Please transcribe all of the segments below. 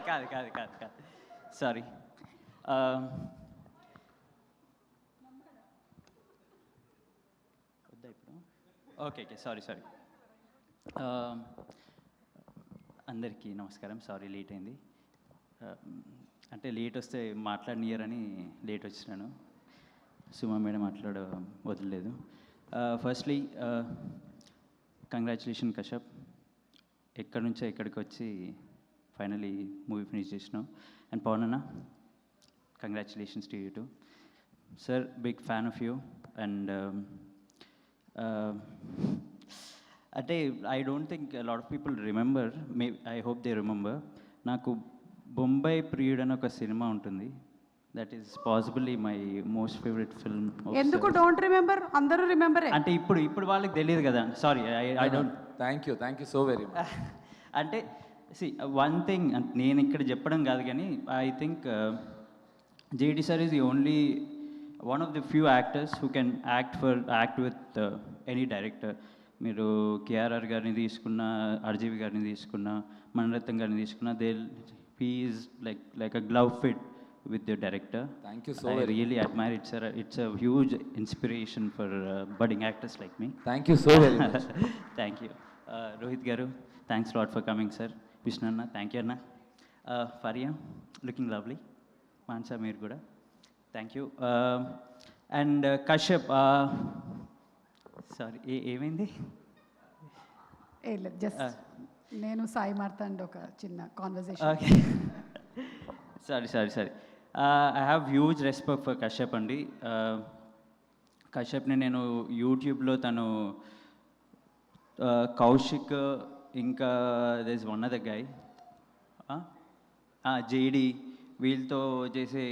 కాదు సారీ. వద్దా ఇప్పుడు? Okay sorry. అందరికీ నమస్కారం. సారీ లేట్ అయింది. అంటే లేట్ వస్తే మాట్లాడనియరని లేట్ వచ్చినాను. సుమా మేడం మాట్లాడ వదలలేదు. ఫస్ట్లీ కంగ్రాచులేషన్ కశ్యప్, ఎక్కడి నుంచో ఎక్కడికి వచ్చి ఫైనలీ మూవీ ఫినిష్ చేసినావు. అండ్ పవన్ అన్న, congratulations to you too. Sir, big fan of you. And అంటే I don't think lot of people remember, I hope they remember, నాకు బొంబాయి ప్రియుడు అని ఒక సినిమా ఉంటుంది. That is possibly my most favourite film. ఎందుకు don't remember? అందరూ remember. అంటే ఇప్పుడు వాళ్ళకి తెలియదు కదా. Sorry, I don't. Thank you so very much. అంటే వన్ థింగ్, నేను ఇక్కడ చెప్పడం కాదు కానీ I think JD sir is the only one of the few actors who can act with any director. మీరు కేఆర్ఆర్ గారిని తీసుకున్నా, ఆర్జీవి గారిని తీసుకున్నా, మణిరత్నం గారిని తీసుకున్నా, he is like a glove fit with your director. Thank you so I very really admire it, sir. It's a huge inspiration for budding actors like me. Thank you so very much. Thank you. Rohit garu, thanks a lot for coming, sir. Vishnu anna, thank you anna. Faria, looking lovely. Mansa meer kuda, thank you. And Kashyap, sorry, ఏమైంది? Just నేను సాయి మార్తాండ్ ఒక చిన్న conversation. Okay, sorry. I have huge respect for Kashyap అండి. కశ్యప్ని నేను యూట్యూబ్లో తను కౌశిక్, ఇంకా this one other guy, JD, వీళ్ళతో చేసే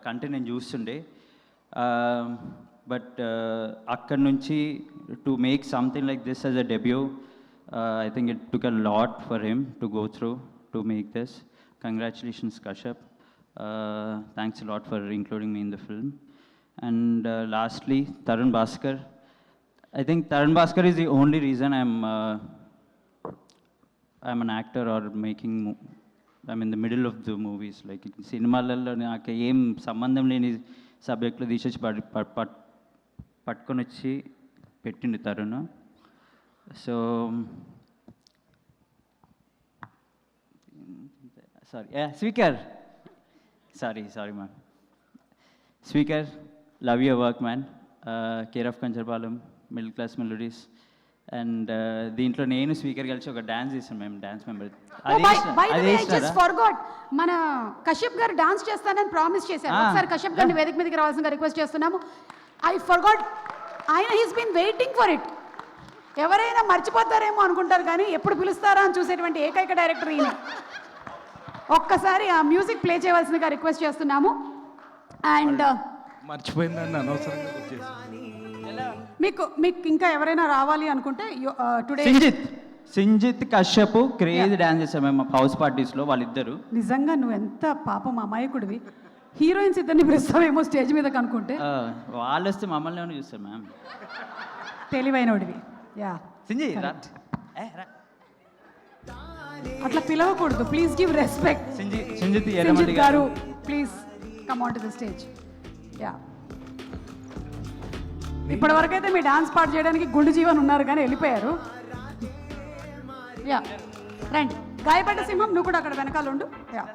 కంటెంట్ నేను చూస్తుండే. బట్ అక్కడి నుంచి to make something like this as a debut, I think it took a lot for him to go through to make this. Congratulations, Kashyap. Thanks a lot for including me in the film. And lastly, Tarun Bhaskar. I think Tarun Bhaskar is the only reason I'm an actor or I'm in the middle of the movies. Like సినిమాలలో నాకు ఏం సంబంధం లేని సబ్జెక్టులు తీసేసి పట్టుకొని వచ్చి పెట్టిండు Tarun. So speaker, sorry ma'am. Speaker, love your work man. Care of Kancharapalem, middle class melodies. And దీంట్లో నేను స్పీకర్ కలిసి ఒక డాన్స్ చేసాను మేము, డాన్స్ మెంబర్. మన కశ్యప్ గారు డాన్స్ చేస్తానని ప్రామిస్ చేశారు. ఒకసారి కశ్యప్ గారిని వేదిక మీదకి రావాల్సిందిగా రిక్వెస్ట్ చేస్తున్నాము. ఐ ఫర్గాట్, ఆయన he's been waiting for it. ఎవరైనా మర్చిపోతారేమో అనుకుంటారు కానీ ఎప్పుడు పిలుస్తారా అని చూసేటువంటి ఏకైక డైరెక్టర్ ఈయన. ఒక్కసారి ఆ మ్యూజిక్ ప్లే చేయవలసిందిగా రిక్వెస్ట్ చేస్తున్నాము. అండ్ మర్చిపోయిందని అనవసరంగా మీకు ఇంకా ఎవరైనా రావాలి అనుకుంటే today Sinjith Kashyap crazy dance చేసాం మేము హౌస్ పార్టీస్లో వాళ్ళిద్దరు. నిజంగా నువ్వు ఎంత పాపం అమాయకుడివి. హీరోయిన్స్ ఇద్దరిని పిలుస్తావేమో స్టేజ్ మీద కనుక్కుంటే, వాళ్ళు వస్తే మమ్మల్ని ఏమైనా చూస్తాం మ్యామ్. తెలివైనడివి. యా అట్లా పిలవకూడదు. Please give respect. Sinjith garu, please come on to the stage. Yeah, ఇప్పటి వరకైతే మీ డాన్స్ పార్ట్ చేయడానికి గుండు జీవన్ ఉన్నారు కానీ వెళ్ళిపోయారు. యా, రండి. గాయపడ్డ సింహం, నువ్వు కూడా అక్కడ వెనకాల ఉండు. యా.